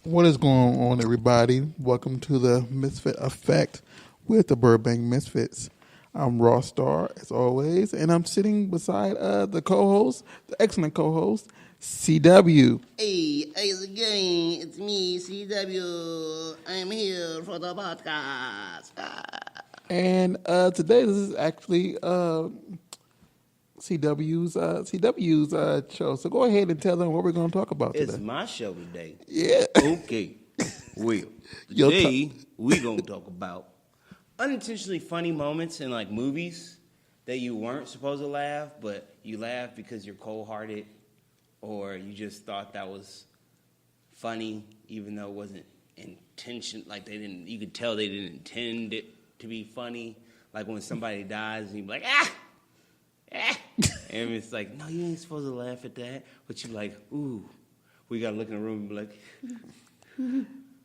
What is going on, everybody? Welcome to the Misfit Effect with the Burbank Misfits. I'm Rawstarr, as always, and I'm sitting beside the co-host, the excellent co-host, CW. Hey, how's it going? It's me, CW. I'm here for the podcast. And today, this is actually CW's show. So go ahead and tell them what we're going to talk about today. It's my show today. Yeah. Okay. Well, today we're going to talk about unintentionally funny moments in like movies that you weren't supposed to laugh, but you laughed because you're cold-hearted or you just thought that was funny even though it wasn't intention. Like they didn't, you could tell they didn't intend it to be funny. Like when somebody dies and you're like, ah! And it's like, no, you ain't supposed to laugh at that. But you're like, ooh, we got to look in the room and be like... Yeah,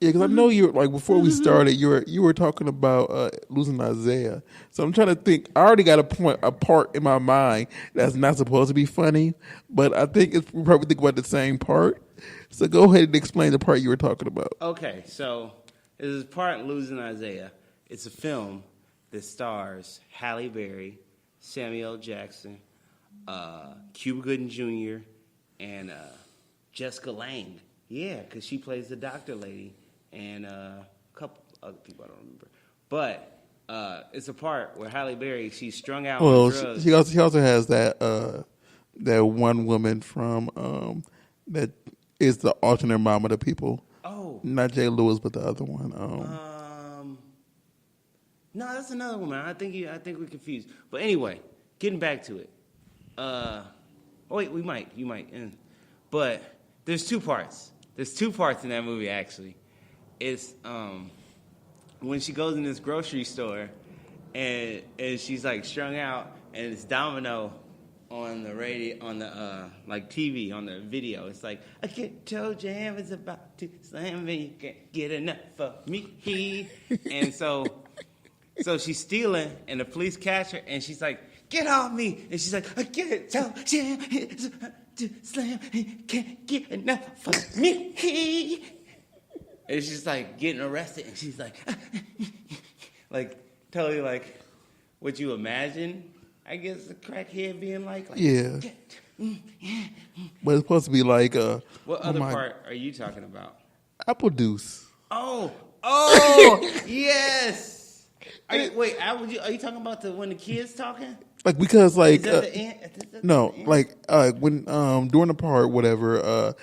because I know you were, like, before we started, you were talking about losing Isaiah. So I'm trying to think. I already got a part in my mind that's not supposed to be funny, but I think we probably think about the same part. So go ahead and explain the part you were talking about. Okay, so there's a part in Losing Isaiah. It's a film that stars Halle Berry, Samuel L. Jackson, Cuba Gooding Jr., and Jessica Lange. Yeah, because she plays the doctor lady, and a couple other people I don't remember. But it's a part where Halle Berry, she's strung out on drugs. She also has that one woman from that is the alternate mom of the people. Oh, not J. Lewis, but the other one. No, that's another woman. I think we're confused. But anyway, getting back to it. Wait, you might. But there's two parts. There's two parts in that movie, actually. It's when she goes in this grocery store and she's like strung out, and it's Domino on the radio, on the like TV, on the video. It's like, I get Toe Jam is about to slam me, you can't get enough of me. And so she's stealing, and the police catch her, and she's like, get off me. And she's like, I get Toe Jam is about to slam, you can't get enough of me. And she's like getting arrested, and she's like, like totally like what you imagine, I guess, a crackhead being like yeah. But it's supposed to be like what other part are you talking about? Apple Deuce. Oh, yes. Are you talking about when the kids talking? Like, because like is that the end? no, like when during the part whatever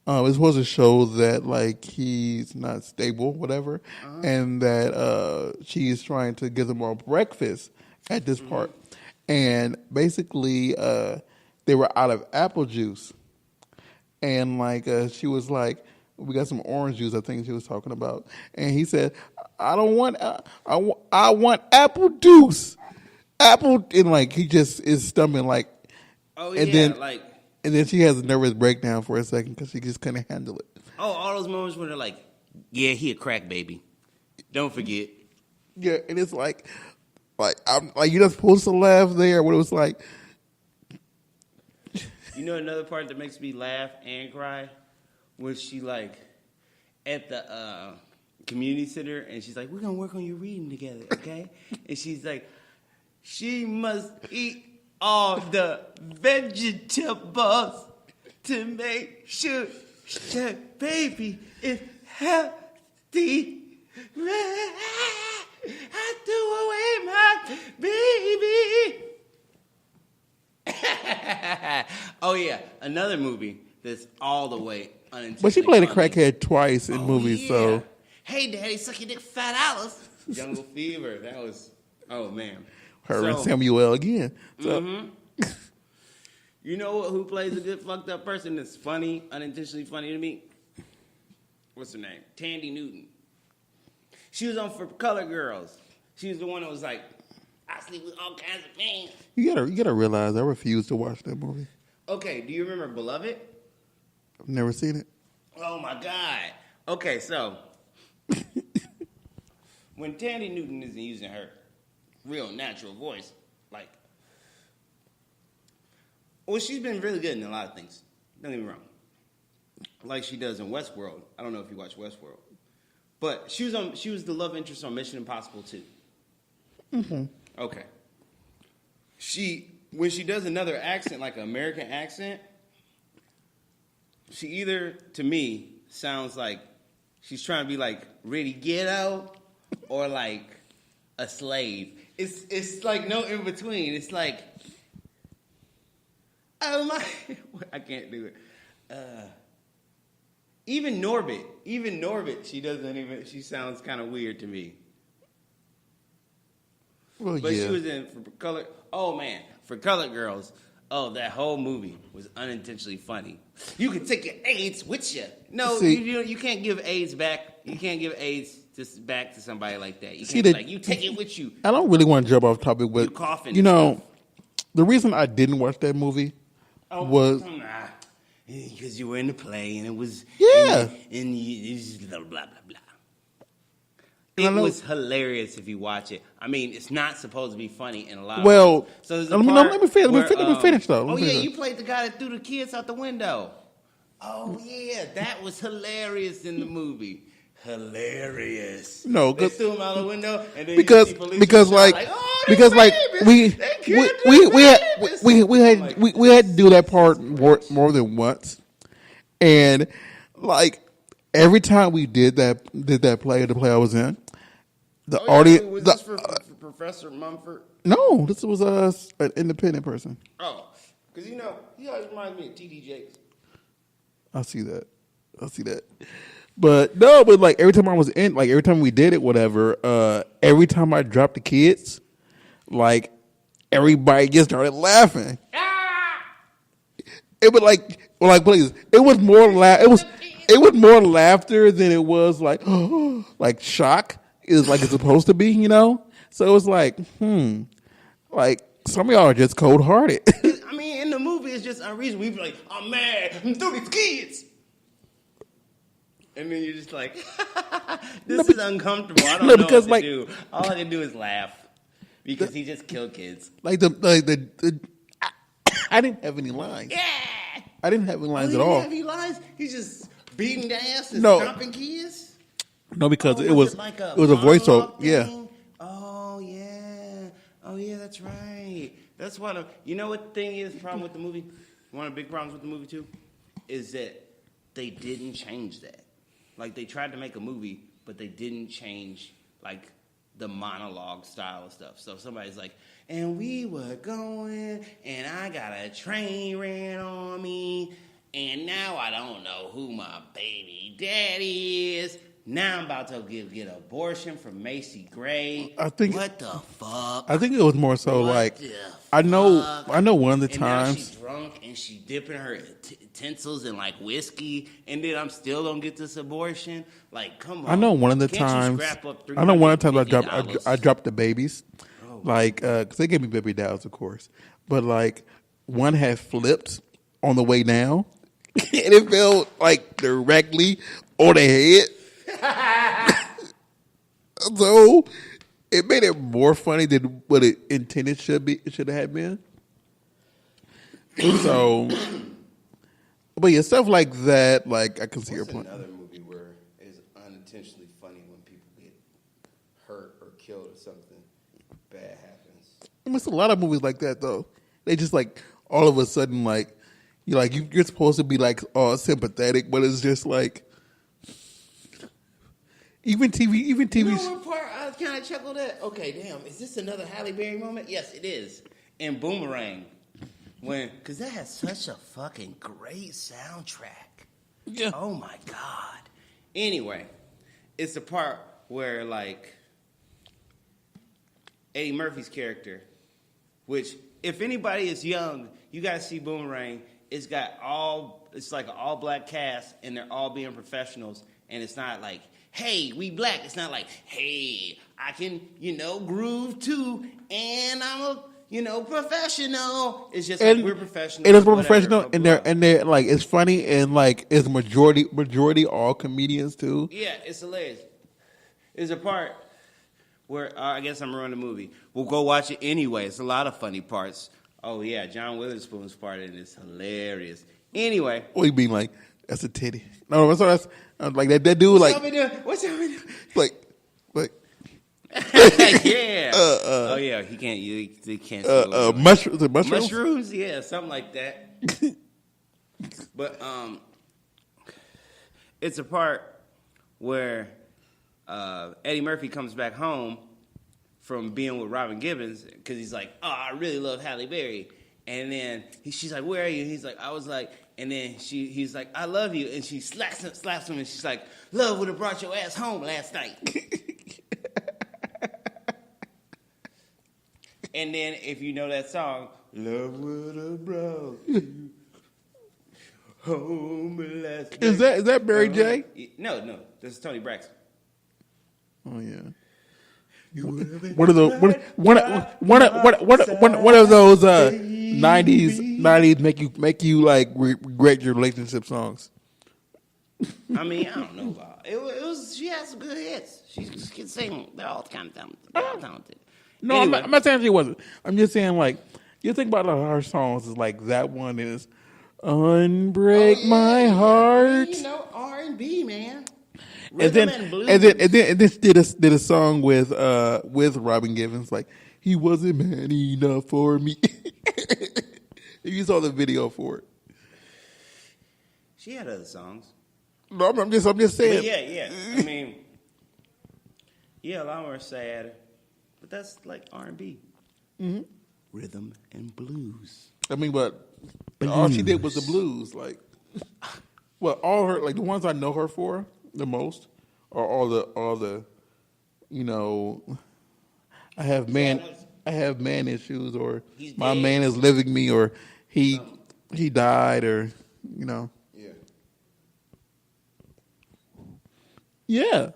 it's supposed to show that like he's not stable, whatever, and that she is trying to give them all breakfast at this part, and basically they were out of apple juice, and like she was like, we got some orange juice, I think she was talking about, and he said, I don't want I want apple juice. Apple, and like he just is stumbling like, and then she has a nervous breakdown for a second because she just couldn't handle it. Oh, all those moments when they're like, yeah, he a crack baby, don't forget. Yeah, and it's like I'm like, you're not supposed to laugh there. When it was like, you know, another part that makes me laugh and cry was she like at the community center, and she's like, we're gonna work on your reading together, okay? And she's like, she must eat all the vegetables to make sure that baby is healthy. I threw away my baby. Oh yeah, another movie that's all the way unintentional. But she played a crackhead twice in movies, so. Hey, Daddy, suck your dick for $5. Jungle Fever. That was, oh man. Her and Samuel again. So. You know who plays a good fucked up person that's funny, unintentionally funny to me? What's her name? Tandy Newton. She was on For Color Girls. She was the one that was like, I sleep with all kinds of men. You gotta realize I refuse to watch that movie. Okay, do you remember Beloved? I've never seen it. Oh my God. Okay, so when Tandy Newton isn't using her real natural voice, like, well, she's been really good in a lot of things. Don't get me wrong. like she does in Westworld. I don't know if you watch Westworld, but she was the love interest on Mission Impossible 2. Mm-hmm. Okay. When she does another accent, like an American accent, she either, to me, sounds like she's trying to be like really ghetto or like a slave. It's like no in between. It's like, oh my, I can't do it. Even Norbit, she sounds kind of weird to me. Well, But yeah. she was in for Color. Oh man, for Colored Girls. Oh, that whole movie was unintentionally funny. You can take your AIDS with you. No, See, you can't give AIDS back. You can't give AIDS back to somebody like that. You See, can't be like, you take it with you. I don't really want to jump off topic, but You coughing you and know, stuff. the reason I didn't watch that movie was because you were in the play and it was and you blah blah blah blah. It was hilarious if you watch it. I mean, it's not supposed to be funny in a lot of ways. So let me finish though. You played the guy that threw the kids out the window. Oh yeah, that was hilarious in the movie. Hilarious. No, they threw him out the window, and then because we had to do that part more than once, and like every time we did that play, the play I was in, the audience was this for Professor Mumford? No, this was an independent person. Oh, because he always reminds me of T.D. Jakes. I see that. But like every time I was in, like every time we did it, whatever, every time I dropped the kids, like everybody just started laughing. It was like please, it was more it was more laughter than it was like like shock is like it's supposed to be, So it was like, like some of y'all are just cold hearted. I mean, in the movie, it's just unreasonable. We be like, I'm mad, I'm through these kids. And then you're just like, this is uncomfortable. I don't know what to do. All I can do is laugh because he just killed kids. Like I didn't have any lines. Yeah, I didn't have any lines at all. all. Have any lines? He's just beating the ass and stomping kids. No, because it was like a voiceover. Yeah. Oh yeah, that's right. That's why you know what the thing is, the problem with the movie? One of the big problems with the movie too is that they didn't change that. Like they tried to make a movie, but they didn't change like the monologue style of stuff. So somebody's like, and we were going, and I got a train ran on me, and now I don't know who my baby daddy is. Now I'm about to get an abortion from Macy Gray. I think what the fuck? I think it was more so I know one of the times now she's drunk and she dipping her utensils in like whiskey, and then I'm still gonna get this abortion. Like, come on. I know one of the times. I dropped the babies, because they gave me baby dolls, of course, but like one had flipped on the way down, and it fell like directly on the head. So it made it more funny than what it intended should have been. So, but yeah, stuff like that, like I can see your point. Another movie where it's unintentionally funny when people get hurt or killed or something bad happens. I mean, it's a lot of movies like that though. They just like all of a sudden like you're supposed to be like sympathetic, but it's just like. Even TV. You know what part I kind of chuckled at? Okay, damn, is this another Halle Berry moment? Yes, it is. In Boomerang, because that has such a fucking great soundtrack. Yeah. Oh my god. Anyway, it's the part where like Eddie Murphy's character, which if anybody is young, you gotta see Boomerang. It's like an all black cast, and they're all being professionals, and it's not like, hey, we black. It's not like, hey, I can, groove too, and I'm a, professional. It's just like we're professional. It is more professional, and they're like, it's funny, and like it's majority all comedians too. Yeah, it's hilarious. There's a part where I guess I'm ruining the movie. We'll go watch it anyway. It's a lot of funny parts. Oh yeah, John Witherspoon's part in it is hilarious. Anyway, What do you mean, like That's a titty. No, that's like that dude. Like What's up? like. Yeah. Oh yeah, he can't. They can't. Mushrooms. Mushrooms. Yeah, something like that. But it's a part where Eddie Murphy comes back home from being with Robin Gibbons because he's like, oh, I really love Halle Berry. And then she's like, where are you? And he's like, I was like, and then he's like, I love you. And she slaps him, and she's like, love would have brought your ass home last night. And then if you know that song, love would have brought you home last night. Is that Mary J? No, this is Tony Braxton. Oh yeah. One of those '90s make you like regret your relationship songs. I mean, I don't know about it. Was she has some good hits. She can sing. They're all kind of talented. No, anyway. I'm not saying she wasn't. I'm just saying like you think about her songs is like that one is "Unbreak My Heart." You know, R&B, man. And then she did a song with Robin Givens like he wasn't man enough for me. You saw the video for it. She had other songs. No, I'm just saying. But yeah. I mean, yeah, a lot more sad, but that's like R&B, rhythm and blues. I mean, but all she did was the blues. Like, well, all her like the ones I know her for the most are all the, you know, I have man issues, or my man is leaving me, or he died, or you know. Yeah.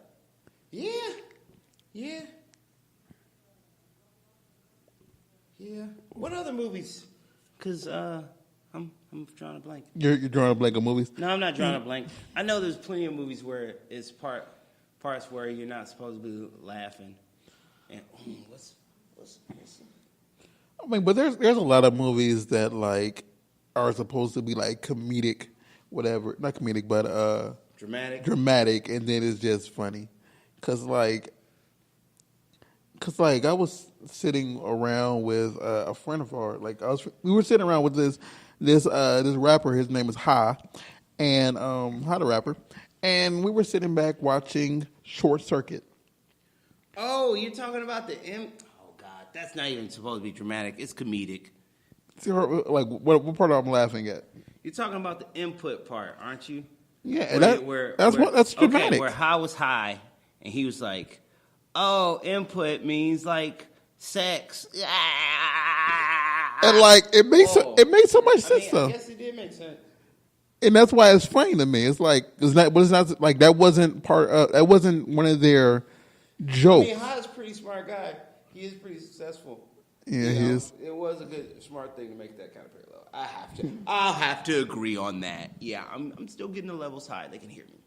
What other movies? Because I'm drawing a blank. You're drawing a blank of movies? No, I'm not drawing a blank. I know there's plenty of movies where it's parts where you're not supposed to be laughing. And what's I mean, but there's a lot of movies that like are supposed to be like comedic, whatever. Not comedic, but dramatic, and then it's just funny. Cause like I was sitting around with a friend of ours. Like we were sitting around with this rapper. His name is Ha, and Ha the rapper, and we were sitting back watching Short Circuit. Oh, you're talking about the Oh God, that's not even supposed to be dramatic. It's comedic. See, like what part I'm laughing at? You're talking about the input part, aren't you? Yeah, that's dramatic. Okay, where Ha was high, and he was like, "Oh, input means like sex," and like it made so much sense though. I guess it did make sense, and that's why it's funny to me. It's like it's not like that wasn't one of their jokes. I mean, Ha's a pretty smart guy. He is pretty successful. Yeah, he is. It was a good, smart thing to make that kind of parallel. I'll have to agree on that. Yeah, I'm still getting the levels high. They can hear me.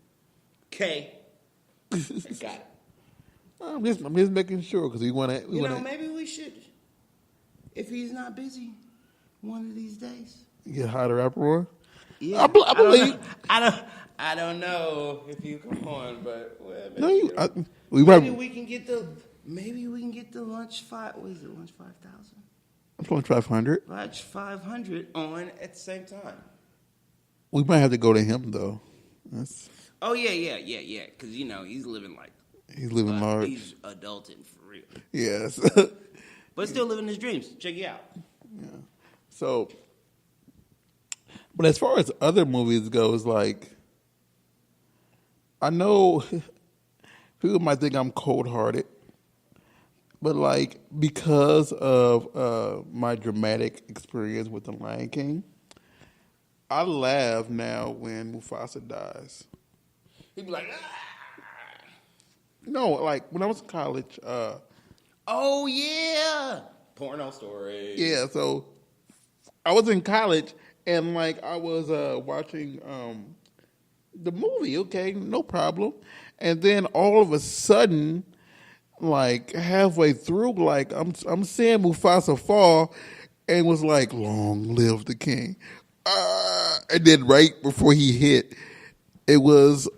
Okay, I got it. I'm just making sure because we want to. Maybe we should, if he's not busy, one of these days. Get Ha the rapper on. Yeah, I believe. I don't know if you come on, but maybe we can get the lunch What is it? Lunch 5,000. Lunch 500. Lunch 500 on at the same time. We might have to go to him though. Oh yeah. Because he's living like. He's living large. He's adulting for real. Yes. But still living his dreams. Check you out. Yeah. So, but as far as other movies goes, like, I know people might think I'm cold-hearted, but like because of my dramatic experience with The Lion King, I laugh now when Mufasa dies. He'd be like, No, like when I was in college. Oh yeah, porno story. Yeah, so I was in college and like I was watching the movie. Okay, no problem. And then all of a sudden, like halfway through, like I'm seeing Mufasa fall, and was like, "Long live the king!" And then right before he hit, It was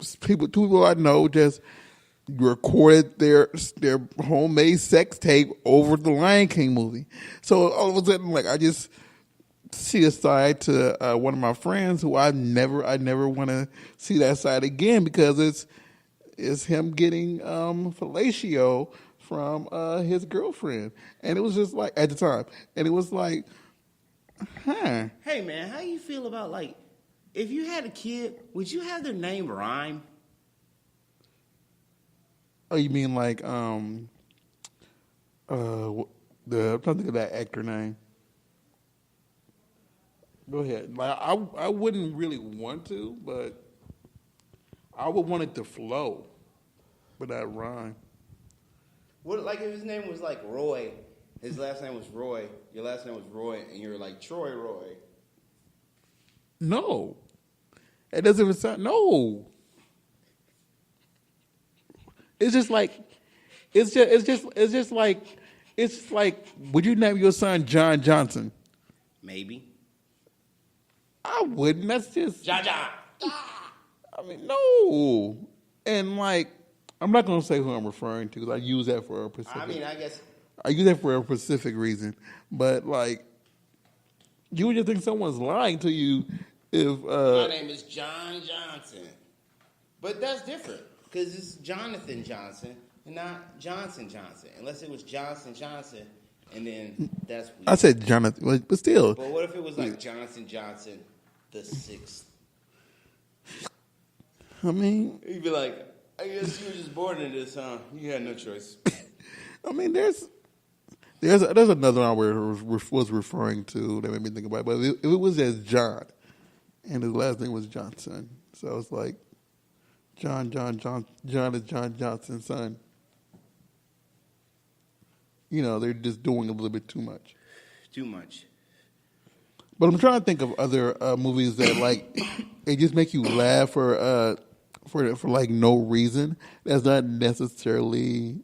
two people I know just recorded their homemade sex tape over the Lion King movie. So all of a sudden, like, I just see a side to one of my friends who I never want to see that side again, because it's him getting fellatio from his girlfriend, and it was just like, at the time, and it was like, huh. Hey man, how you feel about, like, if you had a kid, would you have their name rhyme? Oh, you mean like I'm trying to think of that actor name. Go ahead. Like, I wouldn't really want to, but I would want it to flow, but not rhyme. What, like, if his name was like Roy, his last name was Roy, your last name was Roy, and you were like Troy Roy. No, it doesn't even sound. No, it's just like Would you name your son John Johnson? Maybe. I wouldn't. That's just John. I mean, no. And like, I'm not gonna say who I'm referring to, because I use that for a specific. I mean, I guess I use that for a specific reason. But like, you would just think someone's lying to you if my name is John Johnson, but that's different because it's Jonathan Johnson and not Johnson Johnson. Unless it was Johnson Johnson, and then that's weird. I said Jonathan, but still. But what if it was like Johnson Johnson the sixth? I mean, You'd be like, I guess you were just born into this, huh? You had no choice. I mean, there's another one where it was referring to that made me think about it. But if it was as John, and his last name was Johnson, so it's like John is John Johnson's son. You know, they're just doing a little bit too much. Too much. But I'm trying to think of other movies that like it just make you laugh for like no reason. That's not necessarily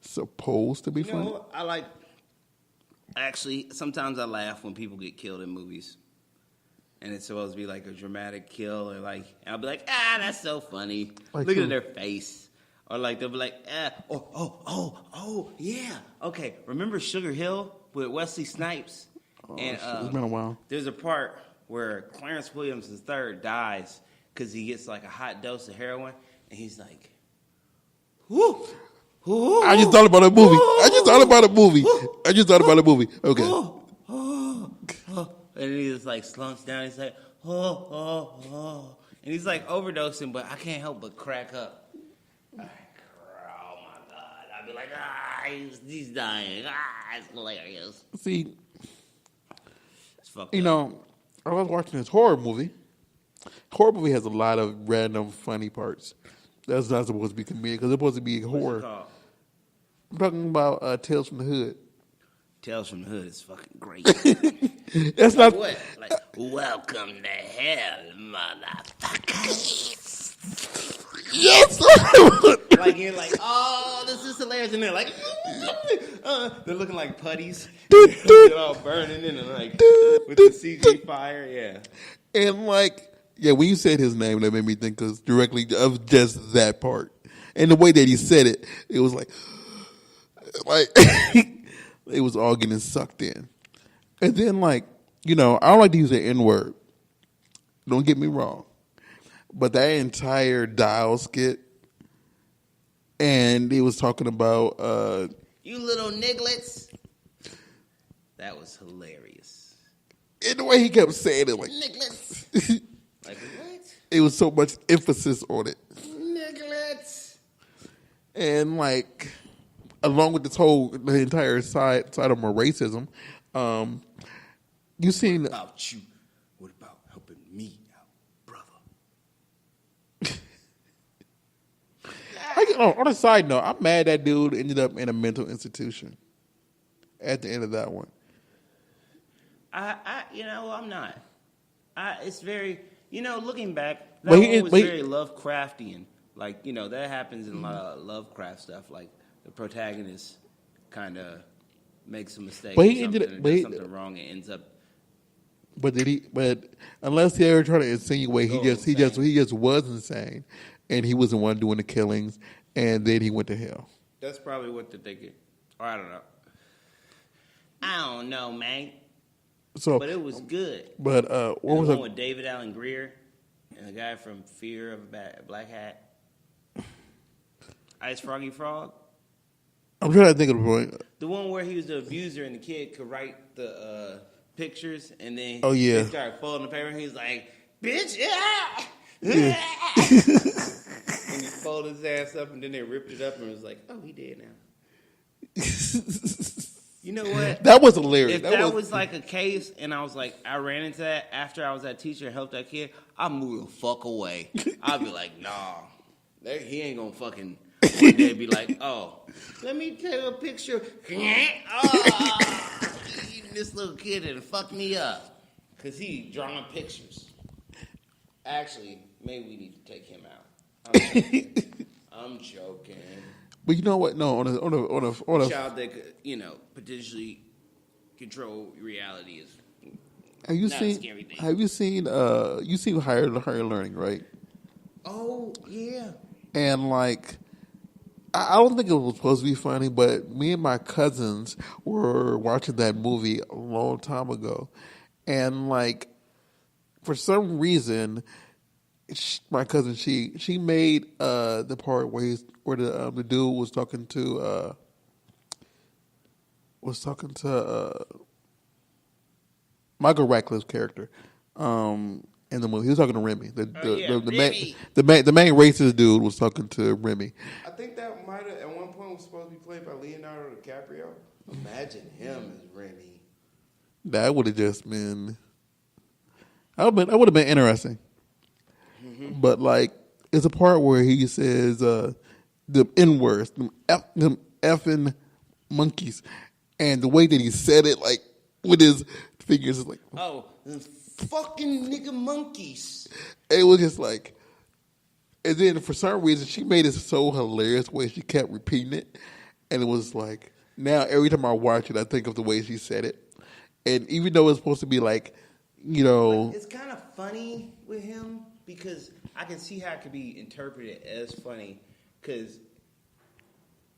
supposed to be funny. You know, I like. Actually, sometimes I laugh when people get killed in movies, and it's supposed to be like a dramatic kill, or like I'll be like, that's so funny. Like Look who? at their face, or like they'll be like, oh, yeah, okay. Remember Sugar Hill with Wesley Snipes? Oh, And shit, it's been a while. There's a part where Clarence Williams III dies because he gets like a hot dose of heroin, and he's like, whoo. I just thought about a movie. Okay. And he just like slumps down. He's like, and he's like overdosing, but I can't help but crack up. Oh my God. I'd be like, he's dying. It's hilarious. See, It's fucked you up. know, I was watching this horror movie. Horror movie has a lot of random funny parts. That's not supposed to be comedic, because it's supposed to be horror. What's it called? I'm talking about Tales from the Hood. Tales from the Hood is fucking great. That's not What? Like, welcome to hell, motherfuckers. Yes. Like, you're like, oh, this is hilarious. And they're like, they're looking like putties. They're all burning in and like, with the CG fire, yeah. And like, yeah, when you said his name, that made me think directly of just that part. And the way that he said it, it was like it was all getting sucked in. And then, like, you know, I don't like to use the N-word. Don't get me wrong. But that entire Dial skit, and he was talking about You little nigglets. That was hilarious. and the way he kept saying it, like Nigglets. Like, what? it was so much emphasis on it. Nigglets. And like, along with the entire side of my racism, you seen What about you? What about helping me out, brother? on a side note, I'm mad that dude ended up in a mental institution at the end of that one. I'm not. It's very, looking back, that But one was very Lovecraftian. Like, that happens in a lot of Lovecraft stuff. Like, the protagonist kind of makes a mistake But or he ended something, up- or but does he- something wrong and ends up But did he? But unless he ever tried to insinuate, he just was insane, and he was the one doing the killings, and then he went to hell. That's probably what they're thinking. Or I don't know. I don't know, man. So, but it was good. But what was the one with David Allen Greer and the guy from Fear of a Black Hat? Ice Froggy Frog? I'm trying to think of the point. The one where he was the abuser and the kid could write the pictures and then he started folding the paper and he was like, bitch, yeah! And he folded his ass up and then they ripped it up and was like, oh, he dead now. You know what? That was hilarious. If that was like a case and I was like, I ran into that after I was that teacher and helped that kid, I'd move the fuck away. I'd be like, nah, he ain't gonna fucking one day be like, oh, let me take a picture. Oh, this little kid and fuck me up. Because he drawing pictures. Actually, maybe we need to take him out. I'm joking. But you know what? No, on a child that could, potentially control reality is have you not seen, a scary thing. Have you seen higher learning, right? Oh yeah. And like, I don't think it was supposed to be funny, but me and my cousins were watching that movie a long time ago, and like, for some reason, my cousin she made the part where the dude was talking to Michael Radcliffe's character in the movie. He was talking to Remy. The main racist dude was talking to Remy. I think that might have at one point was supposed to be played by Leonardo DiCaprio. Imagine him as Remy. That would have just been. That would have been interesting. Mm-hmm. But like, it's a part where he says the N words, them effing monkeys, and the way that he said it, like with his fingers, is like, oh, fucking nigga monkeys. It was just like, and then for some reason she made it so hilarious the way she kept repeating it, and it was like, now every time I watch it, I think of the way she said it, and even though it's supposed to be like, it's kind of funny with him because I can see how it could be interpreted as funny because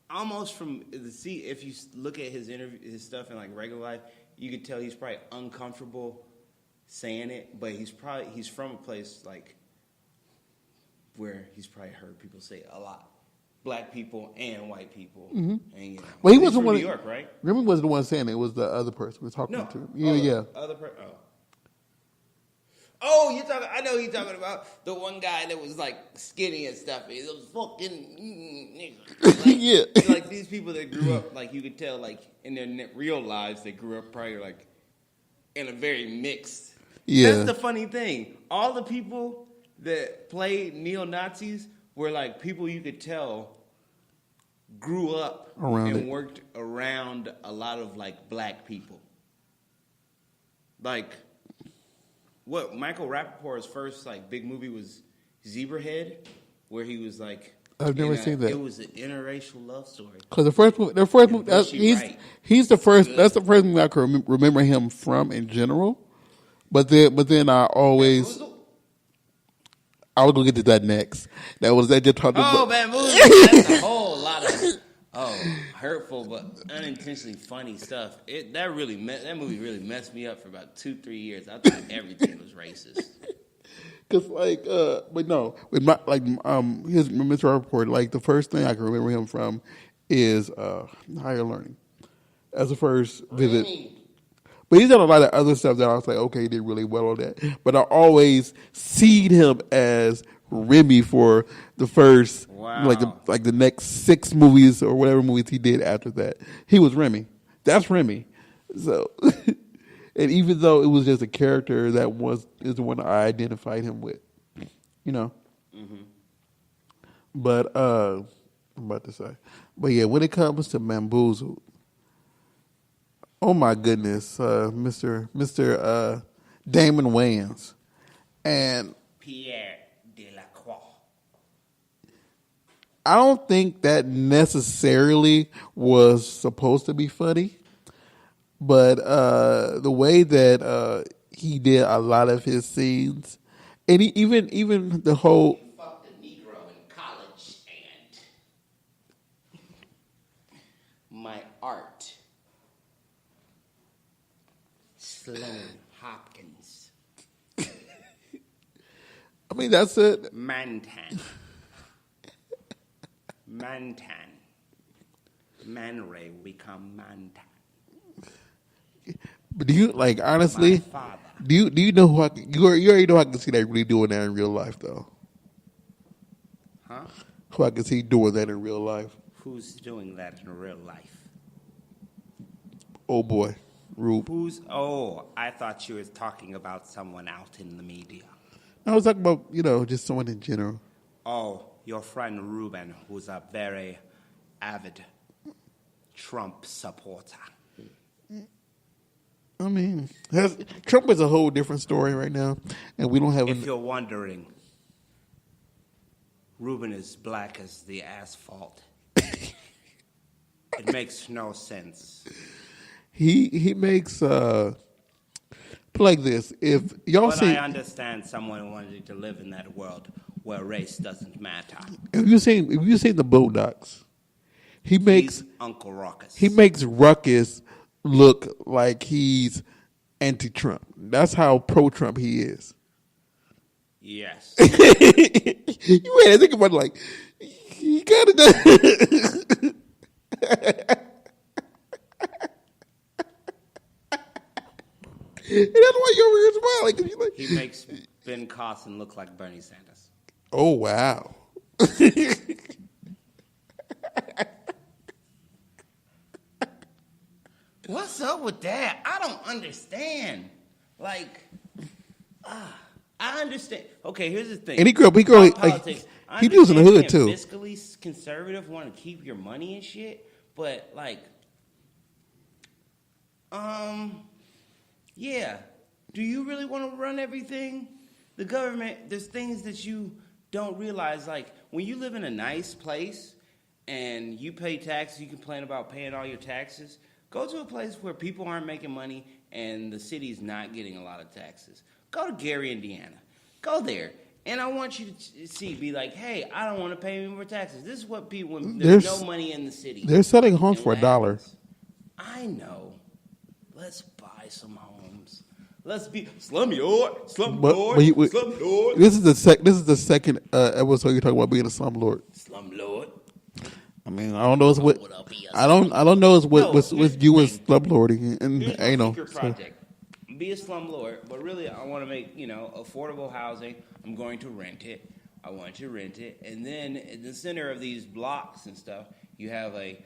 almost from the seat, if you look at his his stuff in like regular life, you could tell he's probably uncomfortable saying it, but he's from a place like where he's probably heard people say it a lot, black people and white people, mm-hmm. and well, he wasn't from New York, right? Remy wasn't the one saying it; it was the other person we were talking to. Yeah. Other person. Oh, you're talking. I know you're talking about the one guy that was like skinny and stuff. He was fucking nigga. Like, yeah. Like these people that grew up, like you could tell, like in their real lives, they grew up probably like in a very mixed. Yeah. That's the funny thing. All the people that played neo-Nazis were like people you could tell grew up worked around a lot of like black people. Like. What Michael Rappaport's first like big movie was Zebrahead, where he was like. I've never seen that. It was an interracial love story. Because the first movie, he's the first. That's the first movie I can remember him from in general. But then I always. I was gonna get to that next. That just talked about. Oh, Bamboozle! That's a whole lot of hurtful but unintentionally funny stuff. That movie really messed me up for about 2-3 years. I thought everything was racist. Cause like, but no, with my his Mr. Report, like the first thing I can remember him from is Higher Learning as the first visit. But he's done a lot of other stuff that I was like, okay, he did really well on that. But I always seed him as Remy for the first, like the next 6 movies or whatever movies he did after that. He was Remy. That's Remy. So, and even though it was just a character is the one I identified him with, Mm-hmm. But I'm about to say, but yeah, when it comes to Bamboozled, oh my goodness, Mr. Damon Wayans and Pierre Delacroix. I don't think that necessarily was supposed to be funny, but the way that he did a lot of his scenes, and even the whole. Fucked a Negro in college, and my art, Sloan Hopkins, I mean, that's it. Mantan, Man Ray, we come Mantan. But do you like honestly? My father. Do you know who you already know I can see that really doing that in real life though? Huh? Who I can see doing that in real life? Who's doing that in real life? Oh boy, Rube. Oh, I thought you were talking about someone out in the media. I was talking about just someone in general. Oh, your friend Ruben, who's a very avid Trump supporter. I mean, Trump is a whole different story right now, and we don't have. If you're wondering, Ruben is black as the asphalt. It makes no sense. He makes put like this. If y'all But see, I understand someone wanting to live in that world where race doesn't matter. if you seen the Boondocks, He's Uncle Ruckus. He makes Ruckus look like he's anti-Trump. That's how pro-Trump he is. Yes. You made to think about it like he kind of does. And that's why you're over here smiling. 'Cause you're like, He makes Ben Carson look like Bernie Sanders. oh wow. What's up with that? I don't understand. Like, I understand. Okay, here's the thing. And he grew up. About Like, politics. I he was in the hood understand too. being fiscally conservative, want to keep your money and shit, but like, yeah. Do you really want to run everything? The government. There's things that you don't realize. Like when you live in a nice place and you pay taxes, you complain about paying all your taxes. Go to a place where people aren't making money and the city's not getting a lot of taxes. Go to Gary, Indiana. Go there. And I want you to be like, hey, I don't want to pay any more taxes. This is what people, when there's no money in the city. They're selling homes for $1. I know. Let's buy some homes. Let's be slumlord. This is the second episode you're talking about being a slumlord. Slumlord. I mean, I don't know what I don't know what's you as slumlording and anal. Project. Be a slumlord, but really I want to make affordable housing. I'm going to rent it. I want to rent it, and then in the center of these blocks and stuff, you have a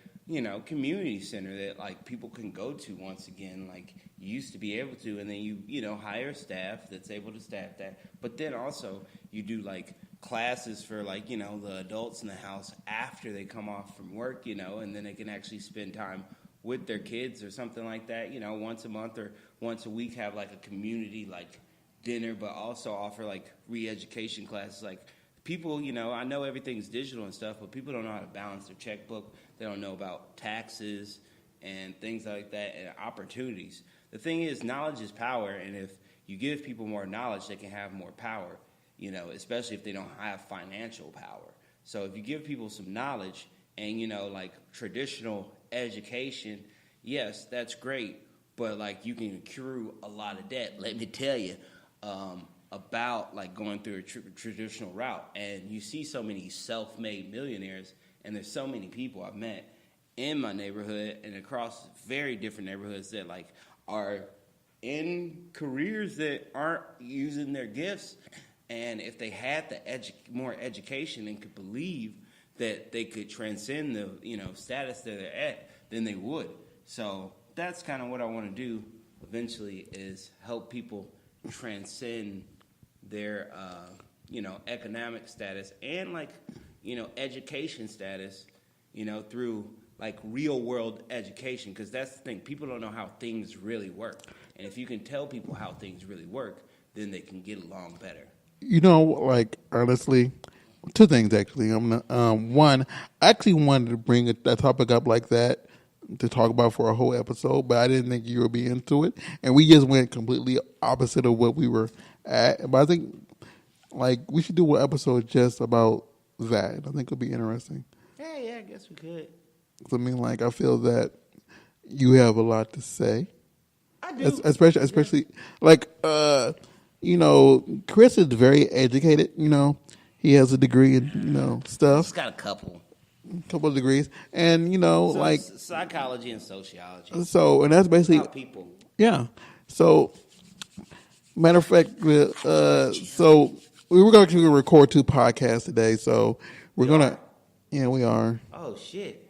community center that like people can go to once again, like you used to be able to, and then you hire staff that's able to staff that. But then also you do like classes for like the adults in the house after they come off from work, and then they can actually spend time with their kids or something like that, once a month or once a week, have like a community like dinner, but also offer like re-education classes. Like people, I know everything's digital and stuff, but people don't know how to balance their checkbook. They don't know about taxes and things like that and opportunities. The thing is, knowledge is power, and if you give people more knowledge, they can have more power, especially if they don't have financial power. So if you give people some knowledge and, like traditional education, yes, that's great, but like you can accrue a lot of debt. Let me tell you about like going through a traditional route, and you see so many self-made millionaires, and there's so many people I've met in my neighborhood and across very different neighborhoods that like are in careers that aren't using their gifts, and if they had the more education and could believe that they could transcend the status that they're at, then they would. So that's kind of what I want to do eventually, is help people transcend their economic status and like education status through like real world education, because that's the thing, people don't know how things really work, and if you can tell people how things really work, then they can get along better. Like honestly, two things actually. One, I actually wanted to bring a topic up like that to talk about for a whole episode, but I didn't think you would be into it, and we just went completely opposite of what we were at. But I think like we should do an episode just about that. I think it'll be interesting. Yeah, I guess we could. I mean, like I feel that you have a lot to say. I do, especially like Chris is very educated. He has a degree in stuff. He's got a couple of degrees, and like psychology and sociology. So, and that's basically about people. Yeah. So, matter of fact, so we were going to record 2 podcasts today. So we're gonna, yeah, we are. Oh shit.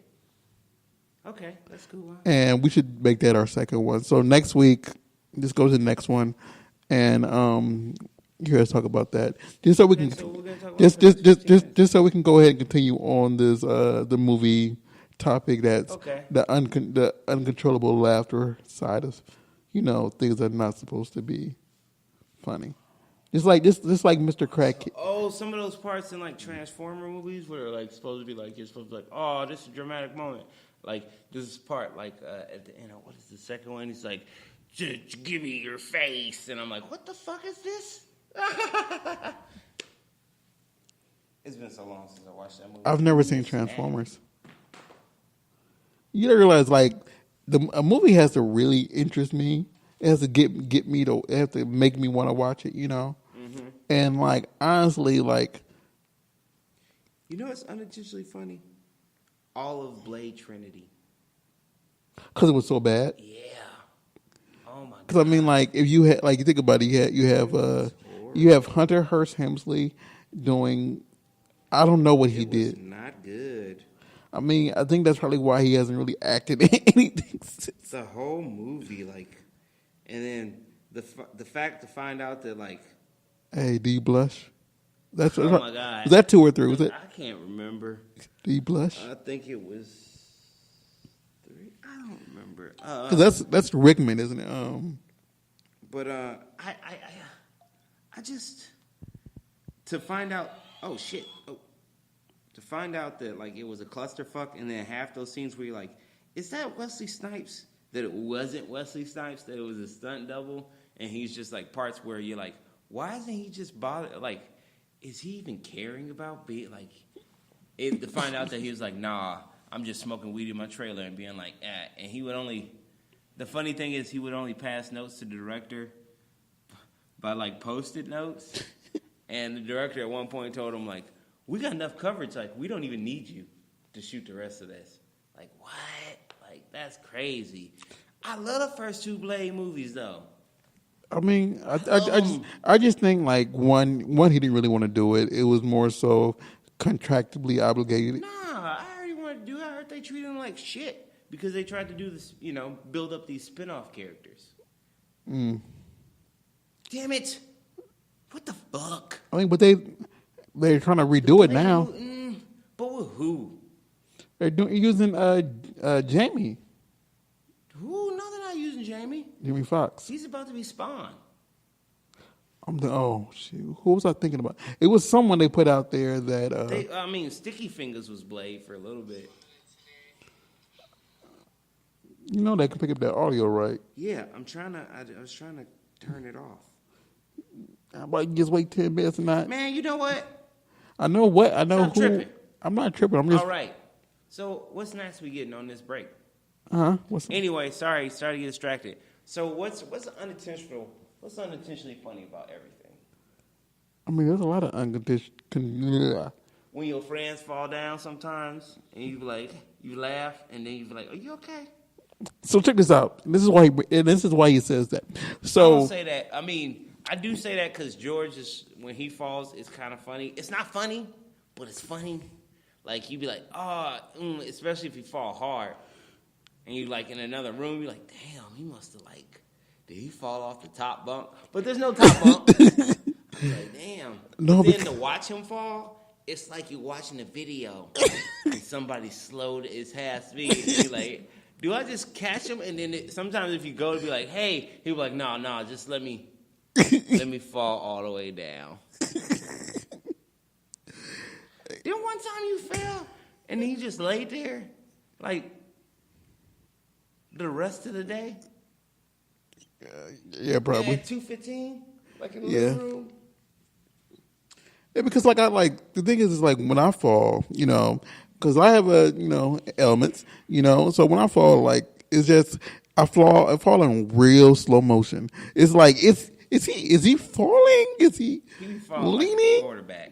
Okay, that's cool. And we should make that our second one. So next week, just go to the next one, and you hear us talk about that. Just so we can, just so we can go ahead and continue on this the movie topic. That's the uncontrollable laughter side of, things that are not supposed to be funny. Just like Mr. Crack. Some of those parts in like Transformer movies where they're like supposed to be like you're supposed to be like, oh, this is a dramatic moment. Like this part, like at the end of what is the second one? He's like, just give me your face, and I'm like, what the fuck is this? It's been so long since I watched that movie. I've never seen Transformers. You realize like a movie has to really interest me. It has to get me to. It has to make me want to watch it. Mm-hmm. And like honestly, like it's unintentionally funny. All of Blade Trinity. Because it was so bad. Yeah. Oh my god. Because I mean, like if you had, like you think about it, you have Hunter Hearst Helmsley doing. I don't know what he did. Not good. I mean, I think that's probably why he hasn't really acted in anything since. The whole movie, like, and then the fact to find out that like. Hey, do you blush? That's oh my god. Was that 2 or 3? Was it? I can't remember. Do you blush? I think it was 3. I don't remember. Because that's Rickman, isn't it? But I just to find out. Oh shit! To find out that like it was a clusterfuck, and then half those scenes where you're like, is that Wesley Snipes? That it wasn't Wesley Snipes. That it was a stunt double, and he's just like parts where you're like, why isn't he just bothered? Like, is he even caring about being like? To find out that he was like, nah, I'm just smoking weed in my trailer and being like, and he would only. The funny thing is, he would only pass notes to the director by like post-it notes, and the director at one point told him like, we got enough coverage, like we don't even need you to shoot the rest of this. Like what? Like that's crazy. I love the first 2 Blade movies though. I mean, I just think like one he didn't really want to do it. It was more so contractually obligated. Nah, I already want to do it. I heard they treated him like shit because they tried to do this, build up these spin-off characters. Damn it. What the fuck? I mean, but they're trying to redo it now. But with who? They're using Jamie. Who? No, they're not using Jamie. Jamie Foxx. He's about to be Spawn. Oh shoot! Who was I thinking about? It was someone they put out there that. Sticky Fingers was Blade for a little bit. They can pick up that audio, right? Yeah, I was trying to turn it off. I might just wait 10 minutes and not. Man, you know what? I know what I know. Stop tripping. I'm not tripping. I'm just. All right. So what's next we getting on this break? Anyway, sorry to get distracted. So what's unintentionally funny about everything? I mean, there's a lot of unconditional. When your friends fall down sometimes, and you laugh, and then you be like, "Are you okay?" So check this out. This is why he says that. So I don't say that. I mean, I do say that because George when he falls, it's kind of funny. It's not funny, but it's funny. Like you be like, especially if you fall hard, and you like in another room, you're like, damn, he must have did he fall off the top bunk? But there's no top bunk. I'm like, damn. No, then to watch him fall, it's like you're watching a video and somebody slowed his half speed. And you're like, do I just catch him? And then sometimes if you go to be like, hey, he'll be like, no, just let me fall all the way down. Then one time you fell and then you just laid there, like the rest of the day. Yeah, probably. At 2:15, like in the Yeah. living room. Yeah, because like the thing is like when I fall, because I have elements, so when I fall, like it's just I fall in real slow motion. It's like is he falling? Is he fall leaning? like a quarterback.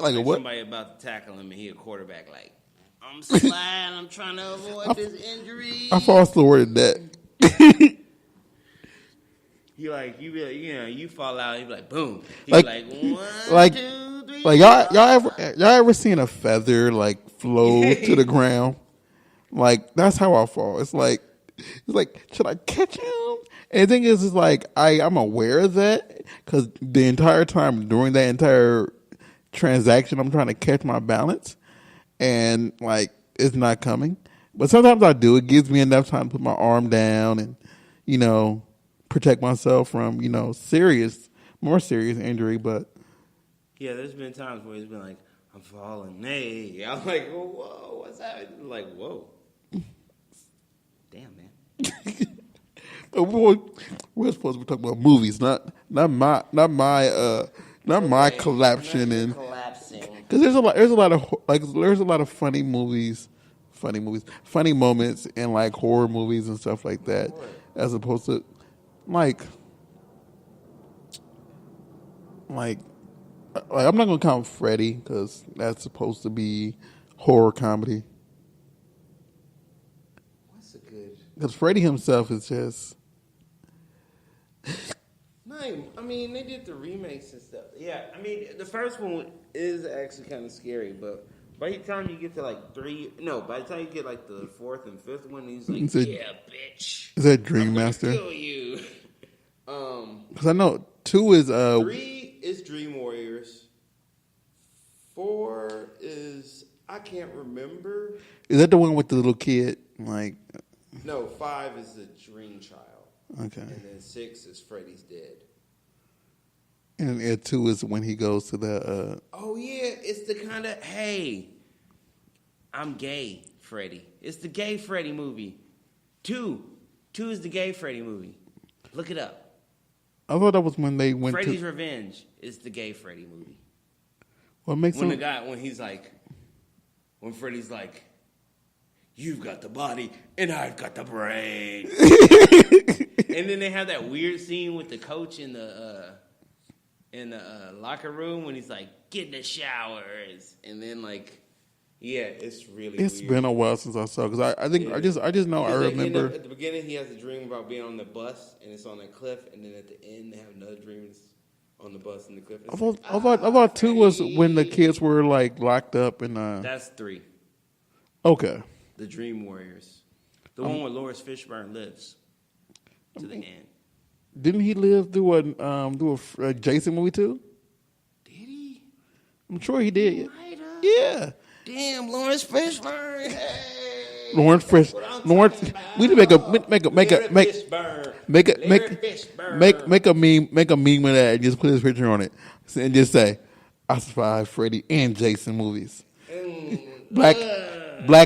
Like a what? Somebody about to tackle him and he a quarterback. Like I'm sliding. I'm trying to avoid this injury. I fall slower than that. You fall out. You be like boom. He Like- like 1, like- 2, 3. Like y'all ever seen a feather like flow to the ground? Like that's how I fall. It's like should I catch him? And the thing is, it's like I'm aware of that because the entire time during that entire transaction, I'm trying to catch my balance, and like it's not coming. But sometimes I do. It gives me enough time to put my arm down and protect myself from more serious injury. But Yeah, there's been times where it's been like, I'm falling. Hey. I'm like, whoa, what's happening? Like, whoa. Damn, man. we're supposed to be talking about movies, not my collapsing and collapsing. because there's a lot of funny movies, funny moments in like horror movies and stuff like that, as opposed to like I'm not gonna count Freddy because that's supposed to be horror comedy. What's a good? Because Freddy himself is just. No, I mean they did the remakes and stuff. Yeah, I mean the first one is actually kind of scary, but by the time you get to by the time you get like the fourth and fifth one, he's like, yeah, bitch. Is that Dream Master? Kill you. Because I know 2 is 3 is Dream Warriors. 4 is I can't remember. Is that the one with the little kid? Like, no, 5 is the Dream Child. Okay. And then 6 is Freddy's Dead. And 2 is when he goes to the. Oh yeah, it's the kind of hey, I'm gay, Freddy. It's the gay Freddy movie. 2 is the gay Freddy movie. Look it up. I thought that was when they went Freddy's to. Revenge is the gay Freddy movie. What makes when Freddy's like, you've got the body and I've got the brain. And then they have that weird scene with the coach in the locker room when he's like, get in the showers, and then it's really. It's weird. been a while since I saw because I think I just know I remember at the beginning he has a dream about being on the bus and it's on a cliff, and then at the end they have another dream on the bus and the cliff. I thought 2 was when the kids were like locked up and. That's 3. Okay. The Dream Warriors, the one where Lawrence Fishburne lives to the end. Didn't he live through a Jason movie too? Did he? I'm sure he did. He might have. Yeah. Damn, Lawrence Fishburne. Hey, Lawrence. We need to make a meme of that and just put his picture on it and just say, "I survived Freddy and Jason movies." Black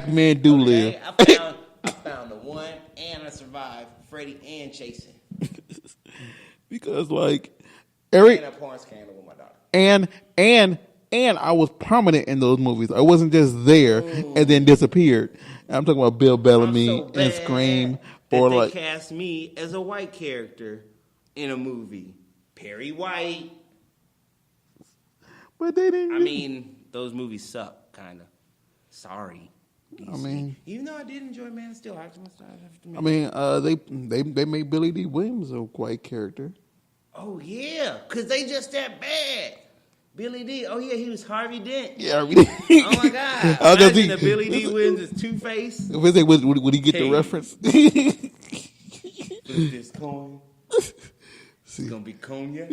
men do live. I found the one, and I survived Freddy and Jason. Because Eric and a porn scandal with my daughter. And I was prominent in those movies. I wasn't just there and then disappeared. I'm talking about Bill Bellamy and Scream, or they cast me as a white character in a movie. Perry White. But they didn't. I mean, those movies suck, kind of. Sorry. DC. I mean, even though I did enjoy Man of Steel, they made Billy D. Williams a white character. Oh yeah, because they just that bad. Billy D. Oh yeah, he was Harvey Dent. Yeah, Harvey Dent. Oh my God. Imagine the Billy D. Williams is Two-Face. Would he get the reference? With this coin, it's gonna be cognac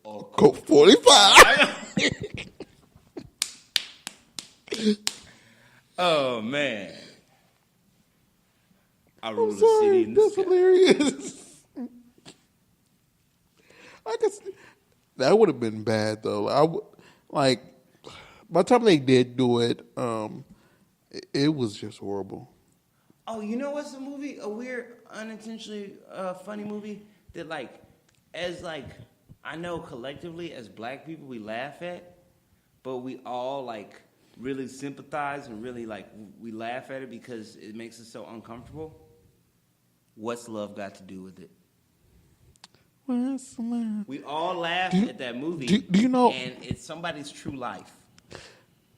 or Coke 45. Oh man, I rule I'm sorry, the city in the that's sky. hilarious. That would have been bad though. By the time they did do it, it was just horrible. Oh, you know what's a movie? A weird, unintentionally funny movie that I know collectively as black people we laugh at, but we all really sympathize and really we laugh at it because it makes us so uncomfortable. What's love got to do with it? What's love? We all laugh at that movie. Do you know? And it's somebody's true life.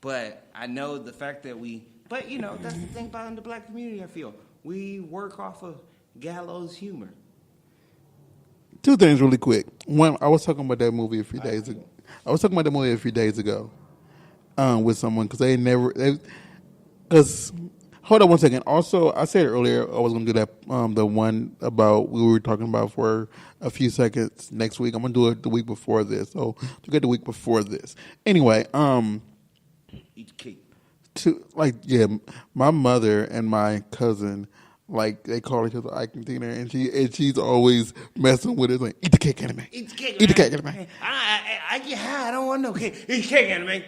But I know the fact that but that's the thing about the black community. I feel we work off of gallows humor. Two things really quick. One, I was talking about that movie a few days ago. With someone because hold on one second. Also, I said earlier I was going to do that the one about we were talking about for a few seconds next week. I'm going to do it the week before this. So to get the week before this. Anyway, eat cake. My mother and my cousin, they call each other Akan Twi, and she's always messing with it, like, eat the cake, anime. Eat the cake, anime. I get high. I don't want no cake. Eat the cake, anime.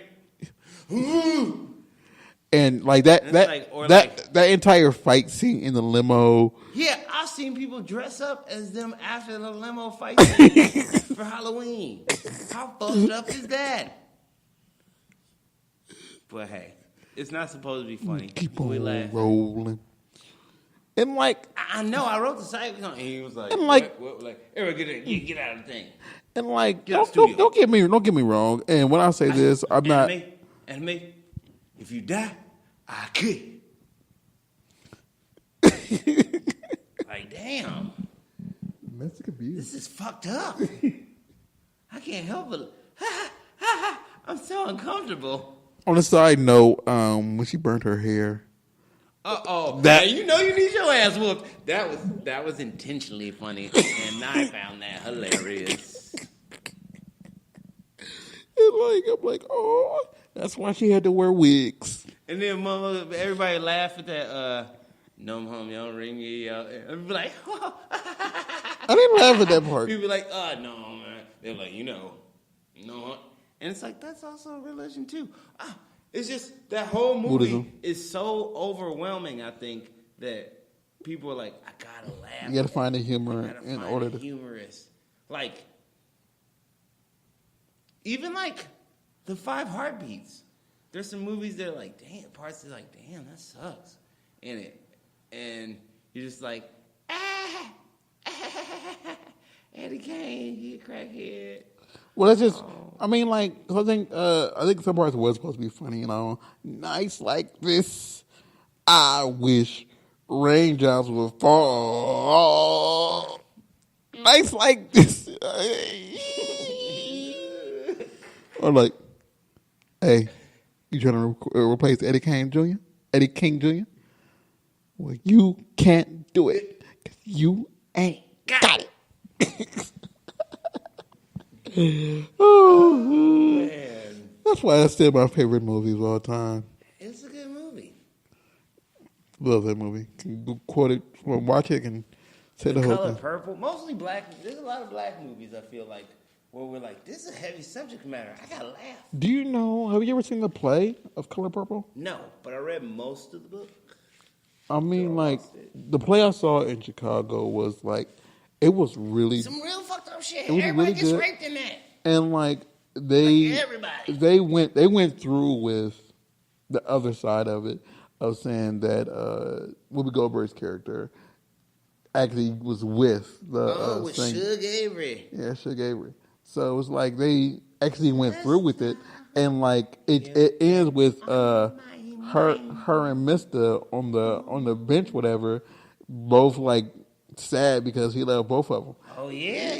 And that entire fight scene in the limo. Yeah, I've seen people dress up as them after the limo fight scene for Halloween. How fucked up is that? But hey, it's not supposed to be funny. Keep on rolling. And I know, I wrote the site, and he was like, Eric, get out of the thing. And don't get me wrong. And when I say this, I'm not. Anime, if you die, I could. Damn. Domestic abuse. This is fucked up. I can't help it. I'm so uncomfortable. On a side note, when she burnt her hair. That you need your ass whooped. That was intentionally funny, and I found that hilarious. I'm like, oh, that's why she had to wear wigs. And then everybody laughed at that. No, mom, y'all ring me out. And be like, I didn't laugh at that part. People be like, no, man. They're like, no. And it's like, that's also a religion too. It's just that whole movie Buddhism is so overwhelming, I think, that people are like, I gotta laugh. You gotta find the humor in order to. Humorous. Even the 5 Heartbeats. There's some movies that are like, damn, parts that are like, damn, that sucks in it. And you're just like, Eddie Kane, he a crackhead. Well, that's just. I mean, I think some parts was supposed to be funny. Nights like this, I wish raindrops would fall. Nights like this, or hey, you trying to replace Eddie King Jr.? Well, you can't do it because you ain't got it. Oh, man. That's why that's still my favorite movie of all time. It's a good movie. Love that movie. Can quote it, watch it, and say the whole Color thing. Purple. Mostly black. There's a lot of black movies, I feel like, where we're like, this is a heavy subject matter. I gotta laugh. Do you know, have you ever seen the play of Color Purple? No, but I read most of the book. I mean, the play I saw in Chicago was it was really some real fucked up shit. Everybody really gets good. raped in that. And everybody. they went through with the other side of it, of saying that Whoopi Goldberg's character actually was with the with singer. Suge Avery. Yeah, Suge Avery. So it was they actually went through with it, and it ends with her and Mister on the bench, whatever, both sad because he left both of them. Oh yeah.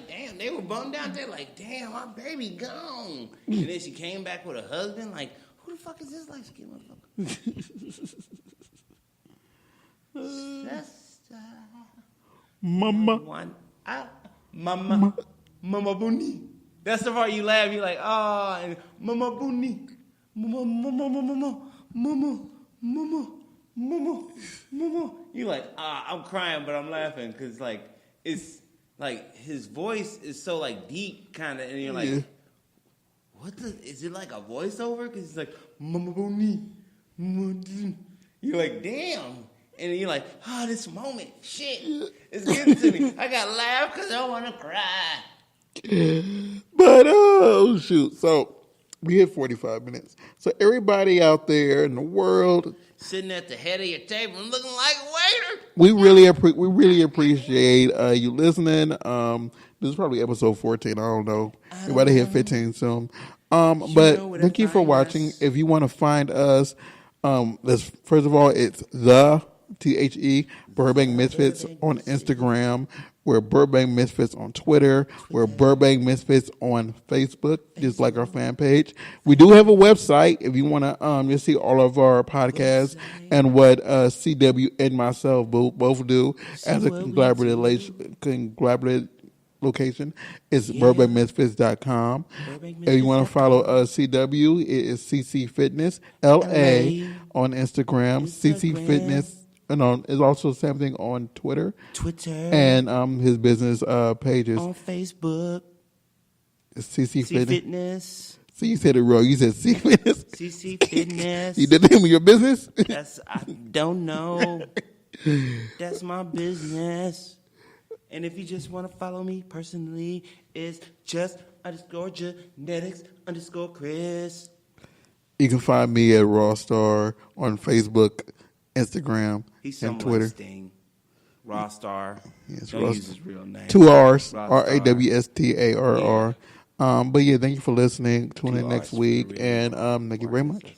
Damn, they were bummed out. They're like, damn, my baby gone. And then she came back with a husband. Like, who the fuck is this light skinned motherfucker? Sister. Mama. Mama Boonie. That's the part you laugh. You're like, oh, and Mama Boonie. Mama. You're like, I'm crying, but I'm laughing because it's his voice is so deep, kind of, and you're like, what is it like a voiceover? Because it's like, Mama Boonie. You're like, damn. and you're like, oh, this moment, shit, it's getting to me. I got to laugh because I want to cry. But, oh, shoot. So, we hit 45 minutes. So, everybody out there in the world, sitting at the head of your table and looking like a waiter. we really appreciate you listening. This is probably episode 14. I don't know. We're about to hit 15 soon. But thank you for watching. If you want to find us, first of all, it's the THE Burbank Misfits on Instagram. We're Burbank Misfits on Twitter. We're Burbank Misfits on Facebook, just like our fan page. We do have a website if you want to just see all of our podcasts and what CW and myself both do as a collaborative location. It's burbankmisfits.com. If you want to follow CW, it is CC Fitness LA on Instagram. CC Fitness. And it's also the same thing on Twitter. And his business pages. On Facebook. CC Fitness. See, you said it wrong. You said C Fitness. CC Fitness. You did the name of your business? I don't know. That's my business. And if you just want to follow me personally, it's just _genetics_Chris. You can find me at Rawstarr on Facebook, Instagram, and Twitter. Sting. Rawstarr. Yes, Don't use his real name. 2 R's. Rawstarr. RAWSTARR. But yeah, thank you for listening. Tune in next week. And thank you very much.